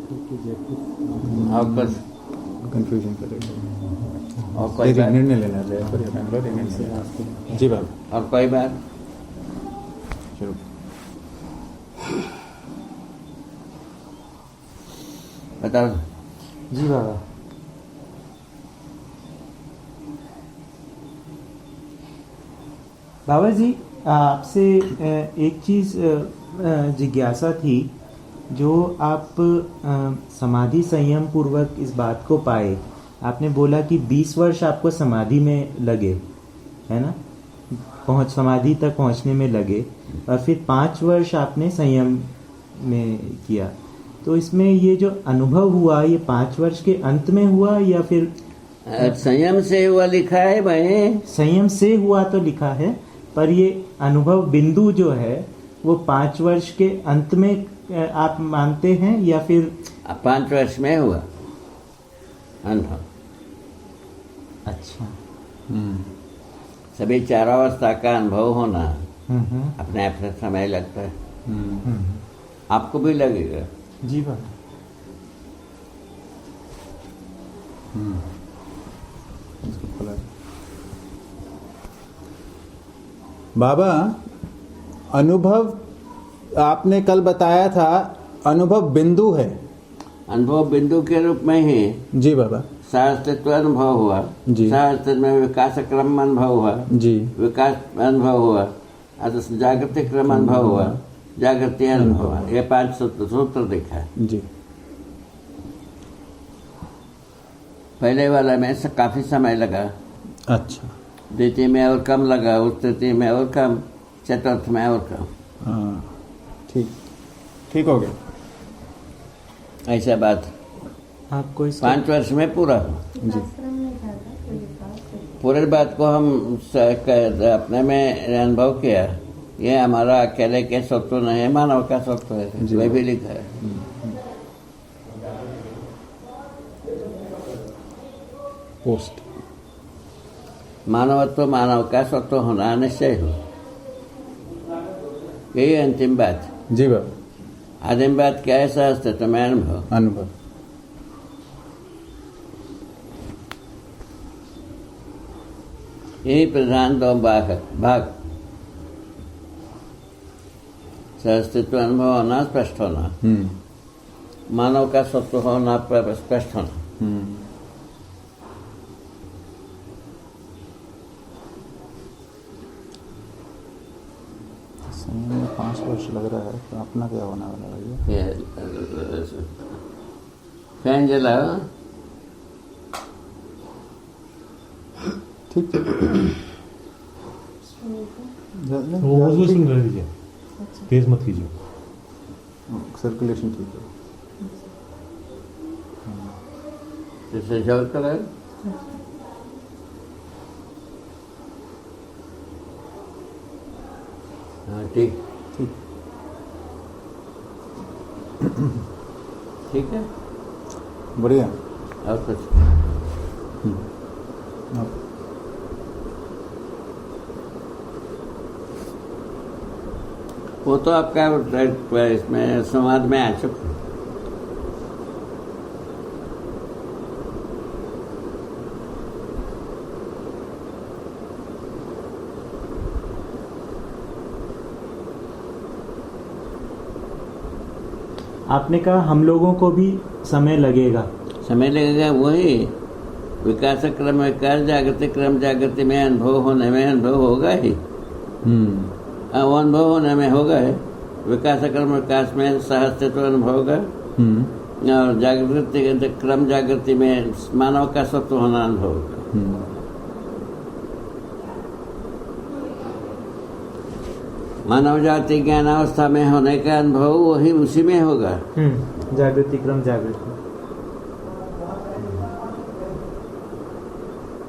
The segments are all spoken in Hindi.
और बस कंफ्यूजन करेगा और कोई बात निर्णय लेना है जी बाबा। और कोई बात चलो बताओ जी बाबा। बाबा जी, आपसे एक चीज़ जिज्ञासा थी। जो आप समाधि संयम पूर्वक इस बात को पाए, आपने बोला कि 20 वर्ष आपको समाधि में लगे, है ना, समाधि तक पहुंचने में लगे, और फिर 5 वर्ष आपने संयम में किया। तो इसमें ये जो अनुभव हुआ, ये 5 वर्ष के अंत में हुआ या फिर संयम से हुआ लिखा है भाई? संयम से हुआ तो लिखा है, पर ये अनुभव बिंदु जो है वो 5 वर्ष के अंत में आप मानते हैं या फिर 5 वर्ष में हुआ अनुभव? अच्छा। सभी 4 अवस्था का अनुभव होना अपने आप से समय लगता है। आपको भी लगेगा। जी बाबा। बाबा, अनुभव आपने कल बताया था, अनुभव बिंदु है। अनुभव बिंदु के रूप में ही जी बाबा। सहअस्तित्व अनुभव हुआ जी। सहअस्तित्व में विकास क्रम अनुभव हुआ जी। विकास अनुभव हुआ, जागृति क्रम अनुभव हुआ, जागृति अनुभव हुआ। ये 5 सूत्र देखा है। जी। पहले वाला में से काफी समय लगा। अच्छा। द्वितीय में और कम लगा, उस तृतीय में और कम, चतुर्थ में और कम। हाँ, ठीक ठीक हो गया। ऐसा बात आपको 5 वर्ष में पूरा हो। जी। पूरे बात को हम अपने में अनुभव किया। ये हमारा अकेले के स्वत्व नहीं है, मानव का स्वत्व है, वह भी लिखा है। पोस्ट मानवत्व मानव का स्वत्व होना निश्चय हो, यही अंतिम बात। जी बाबा। आदिम बात क्या है? सहअस्तित्व में अनुभव। यही प्रधान 2 भाग। सहअस्तित्व अनुभव होना, स्पष्ट होना, मानव का स्वत्व होना, स्पष्ट होना। संयम में 5 वर्ष लग रहा है, तो अपना क्या होने वाला है भैया? फैन जलाओ। ठीक है। वो उसमें रह दीजिए, तेज मत कीजिए। सर्कुलेशन ठीक है। जिससे जल करे। हाँ, ठीक ठीक ठीक है। बढ़िया। और कुछ वो तो आपका इसमें संवाद में आ चुका। आपने कहा हम लोगों को भी समय लगेगा। समय लगेगा, वही विकास क्रम विकास, जागृति क्रम जागृति में अनुभव होने में अनुभव होगा ही। वो अनुभव होने में होगा है। विकास क्रम विकास में सहअस्तित्व अनुभव होगा, और जागृति क्रम जागृति में मानव का स्वत्व होना अनुभव होगा। मानव जाति ज्ञानावस्था में होने का अनुभव वही उसी में होगा। जागृति क्रम जागृति।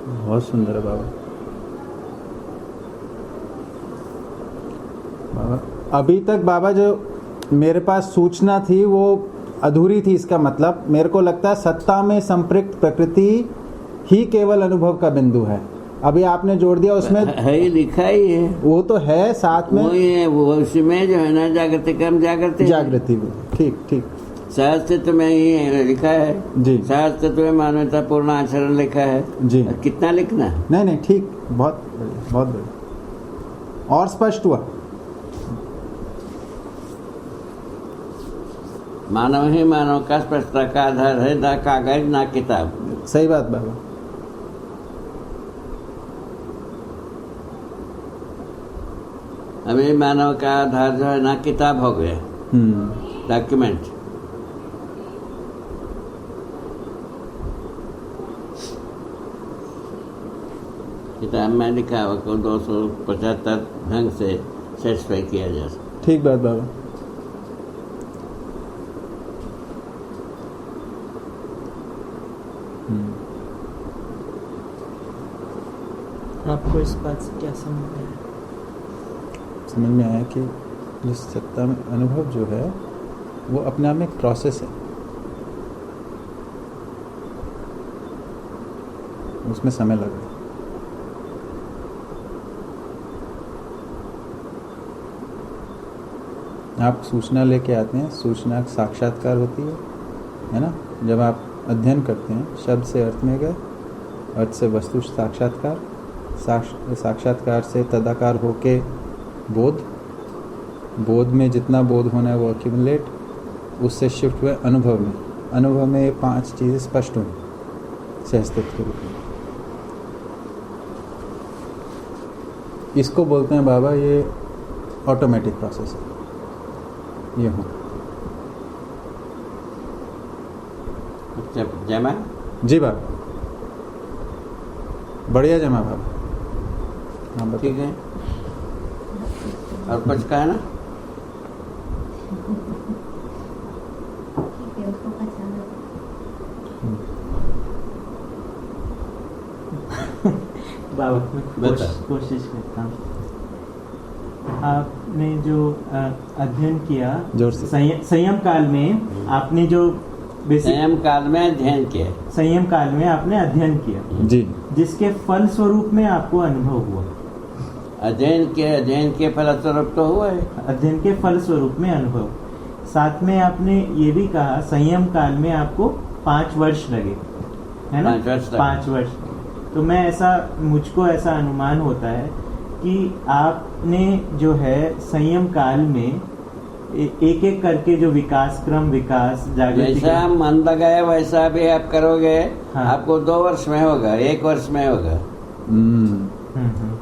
बहुत सुंदर है बाबा। अभी तक बाबा जो मेरे पास सूचना थी वो अधूरी थी। इसका मतलब मेरे को लगता है सत्ता में संपृक्त प्रकृति ही केवल अनुभव का बिंदु है। अभी आपने जोड़ दिया उसमें है ही, लिखा ही है। वो तो है साथ में, वो उसी में जो है ना, जागृति क्रम जागृति जागृति भी। ठीक ठीक। सहस्तित्व में ही लिखा है जी सहस्तित्व में मानवता पूर्ण आचरण लिखा है जी। कितना लिखना है? नहीं नहीं ठीक, बहुत बढ़िया, बहुत बढ़िया और स्पष्ट हुआ। मानव ही मानव का स्पष्टता का आधार है, ना कागज ना किताब। सही बात बाबा। अभी मानव का आधार जो है ना किताब हो गया, डॉक्यूमेंट। किताब में लिखा हुआ को 275 ढंग से सेटिस्फाई किया जा सकता। ठीक बात बाबा। आपको इस बात से क्या समझ में आया? समझ में आया कि जिस सत्ता में अनुभव जो है वो अपने आप में एक प्रोसेस है, उसमें समय लग रहा है। आप सूचना लेके आते हैं, सूचना साक्षात्कार होती है ना। जब आप अध्ययन करते हैं, शब्द से अर्थ में गए, अर्थ से वस्तु साक्षात्कार, साक्षात्कार से तदाकार होके बोध, बोध में जितना बोध होना है वो एक्यूमुलेट, उससे शिफ्ट हुए अनुभव में, अनुभव में ये 5 चीज़ें स्पष्ट हुई सहस्तित्व के रूप में। इसको बोलते हैं बाबा ये ऑटोमेटिक प्रोसेस है। ये हो जमा जी बाबा, बढ़िया जमा बाबा। हाँ बताइए। ठीक है, और कुछ कहना? बाबा मैं कोशिश करता हूँ। आपने जो अध्ययन किया जोर से। संयम काल में आपने जो संयम काल में अध्ययन किया, संयम काल में आपने अध्ययन किया जी, जिसके फल स्वरूप में आपको अनुभव हुआ। अध्ययन के फलस्वरूप तो हुआ है, अध्ययन के फल स्वरूप में अनुभव। साथ में आपने ये भी कहा संयम काल में आपको 5 वर्ष लगे, है ना? 5 वर्ष। तो मैं मुझको ऐसा अनुमान होता है कि आपने जो है संयम काल में एक एक करके जो विकास जागृति जैसा मन लगाए वैसा भी आप करोगे। हाँ। आपको 2 वर्ष में होगा, 1 वर्ष में होगा।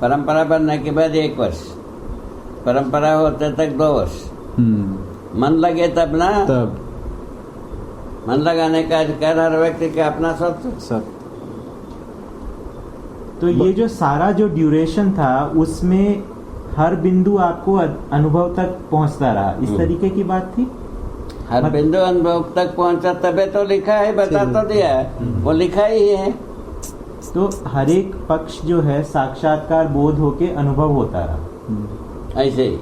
परंपरा बनने के बाद 1 वर्ष, परंपरा होते तक 2 वर्ष। मन लगे तब ना, तब मन लगाने का अधिकार हर व्यक्ति का अपना सब। तो ये जो सारा जो ड्यूरेशन था उसमें हर बिंदु आपको अनुभव तक पहुंचता रहा, इस तरीके की बात थी। हर बिंदु अनुभव तक पहुंचा, तबे तो लिखा है, बता तो दिया है, वो लिखा ही है। तो हर एक पक्ष जो है साक्षात्कार बोध होके अनुभव होता रहा। ऐसे ही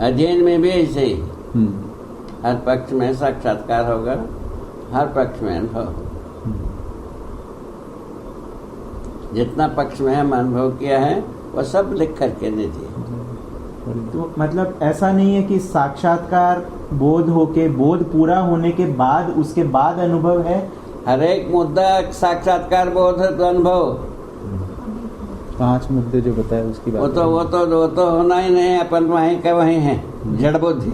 अध्ययन में भी ऐसे ही हर पक्ष में साक्षात्कार होगा, हर पक्ष में अनुभव। जितना पक्ष में हम अनुभव किया है वो सब लिख करके दे दिए। तो मतलब ऐसा नहीं है कि साक्षात्कार बोध होके बोध पूरा होने के बाद उसके बाद अनुभव है। हर एक मुद्दा साक्षात्कार बोध अनुभव। 5 मुद्दे जो बताए उसकी बात वो तो होना ही नहीं, अपन वहीं का वहीं है, जड़ बुद्धि।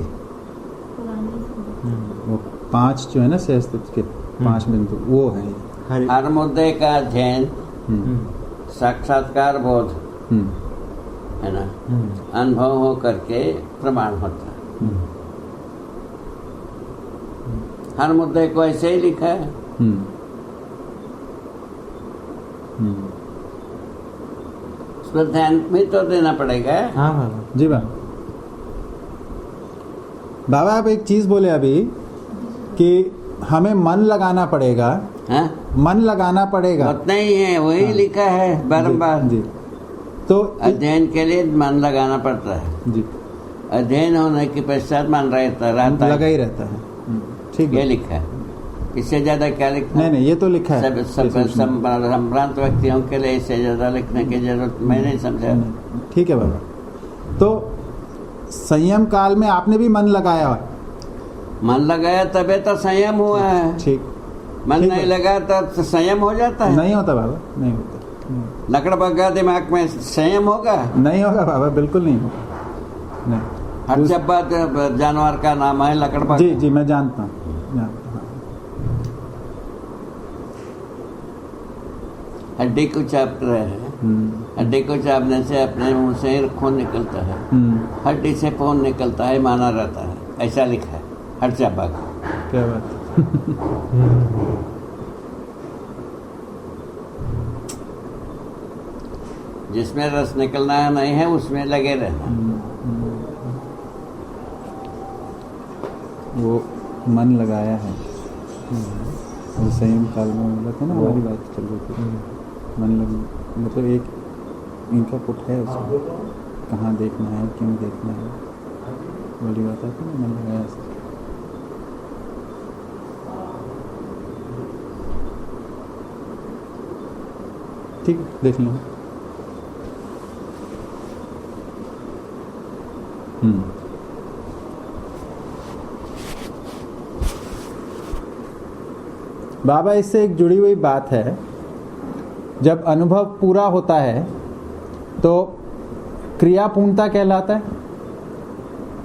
वो 5 जो है ना सहस्तित्व के 5 बिंदु वो है। हर मुद्दे का अध्ययन साक्षात्कार बोध है ना, अनुभव हो करके प्रमाण होता है। हर मुद्दे को ऐसे ही लिखा है। उस पर ध्यान भी तो देना पड़ेगा। हाँ बाबा जी बाबा। बाबा आप एक चीज बोले अभी कि हमें मन लगाना पड़ेगा। हाँ? मन लगाना पड़ेगा, उतना ही है, वही लिखा है बारंबार। जी, तो अध्ययन के लिए मन लगाना पड़ता है। जी, अध्ययन होने के पश्चात मन रहता लगा ही रहता है। ठीक ये है, लिखा है, इससे ज्यादा क्या लिखना? नहीं ये तो लिखा है। संभ्रांत व्यक्तियों के लिए इससे ज्यादा लिखने की जरूरत मैं नहीं समझा। ठीक है बाबा। तो संयम काल में आपने भी मन लगाया मन लगाया तबे तो संयम हुआ है। ठीक। मन ठीक नहीं है। लगा तो संयम हो जाता है। नहीं होता बाबा, नहीं होता। लकड़ बग्गा दिमाग में संयम होगा? नहीं होगा बाबा, बिल्कुल नहीं होगा। नहीं। हर चब्बा जानवर का नाम है लकड़ बग्गा। जी जी, मैं जानता हूँ। हड्डी को चाप रहे हैं, हड्डी को चापने से अपने मुंह से खून निकलता है, हड्डी से खून निकलता है माना रहता है, ऐसा लिखा है हर चब्बा का। क्या बात है। जिसमें रस निकलना नहीं है उसमें लगे रहना। वो मन लगाया है। और संयम काल में बोला था ना, हमारी बात चल रही थी। मन लग मतलब एक इनका पुट है, उसमें कहाँ देखना है, क्यों देखना है, वाली बात आती है ना, मन लगाया है। ठीक, देख लो। बाबा, इससे एक जुड़ी हुई बात है, जब अनुभव पूरा होता है तो क्रिया पूर्णता कहलाता है।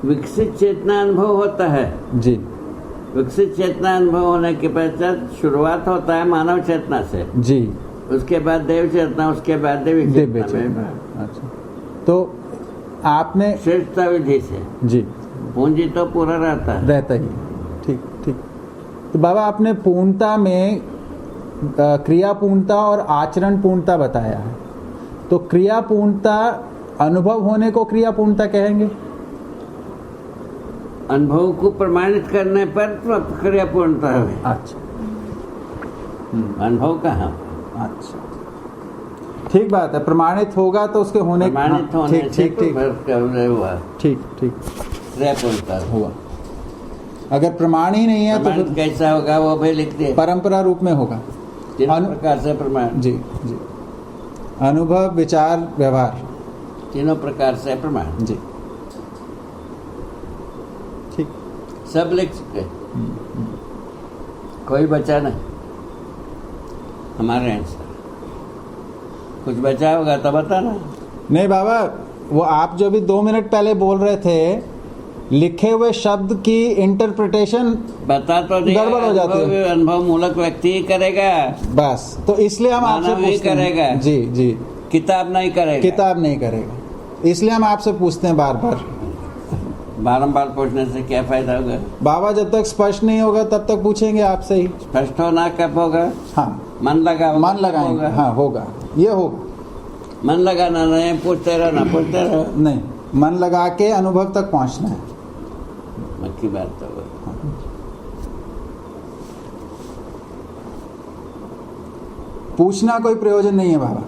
विकसित चेतना अनुभव होता है। जी। विकसित चेतना अनुभव होने के पश्चात शुरुआत होता है मानव चेतना से। जी। उसके बाद देव चेतना, उसके बाद दिव्य दिव्य चेतना चेतना। में। अच्छा, तो आपने श्रेष्ठता विधि से जी पूंजी तो पूरा रहता है। रहता ही। ठीक ठीक। तो बाबा, आपने पूर्णता में क्रिया पूर्णता और आचरण पूर्णता बताया है, तो क्रिया पूर्णता अनुभव होने को क्रिया पूर्णता कहेंगे? अनुभव को प्रमाणित करने पर क्रिया पूर्णता है। अच्छा। अनुभव कहाँ? अच्छा, ठीक बात है। प्रमाणित होगा तो उसके होने प्रमाणित होने ठीक से ठीक ठीक हुआ, ठीक ठीक क्रिया पूर्णता हुआ। अगर प्रमाण ही नहीं है तो प्रमाणित फिर कैसा होगा वो भी लिखते हैं। परंपरा रूप में होगा। तीन प्रकार से प्रमाण। जी जी। अनुभव, विचार, व्यवहार, तीनों प्रकार से प्रमाण। जी ठीक। सब लिख चुके, कोई बचा नहीं हमारे आंसर। कुछ बचा होगा तो बताना। नहीं बाबा, वो आप जो भी 2 मिनट पहले बोल रहे थे, लिखे हुए शब्द की इंटरप्रिटेशन बता तो दिया, गड़बड़ हो जाती है। अनुभव मूलक व्यक्ति ही करेगा बस, तो इसलिए हम आपसे मानव ही पूछते करेगा। हैं। जी जी। किताब नहीं करेगा। किताब नहीं करेगा, इसलिए हम आपसे पूछते हैं बार बार। बारंबार पूछने से क्या फायदा होगा? बाबा, जब तक स्पष्ट नहीं होगा तब तक पूछेंगे आपसे ही। स्पष्ट होना कब होगा? हाँ, मन लगा, मन लगाएंगे। हाँ, होगा, ये होगा। मन लगाना नहीं, पूछते रहना, पूछते रहो। नहीं, मन लगा के अनुभव तक पहुंचना है। मक्की बात तो वो। पूछना कोई प्रयोजन नहीं है बाबा,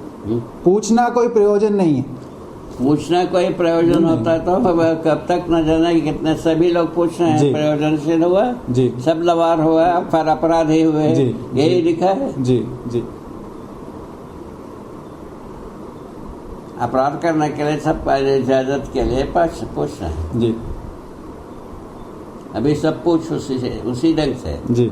पूछना कोई प्रयोजन नहीं है। पूछना कोई प्रयोजन होता तो कब तक न जाने कितने सभी लोग पूछ रहे जी। हैं। प्रयोजनशील हुआ जी। सब लवार हुआ, फिर अपराधी हुए, जी। यही लिखा है। जी जी। अपराध करने के लिए सब पहले इजाजत के लिए पूछ रहे हैं। जी अभी सब पूछ उसी ढंग से। जी।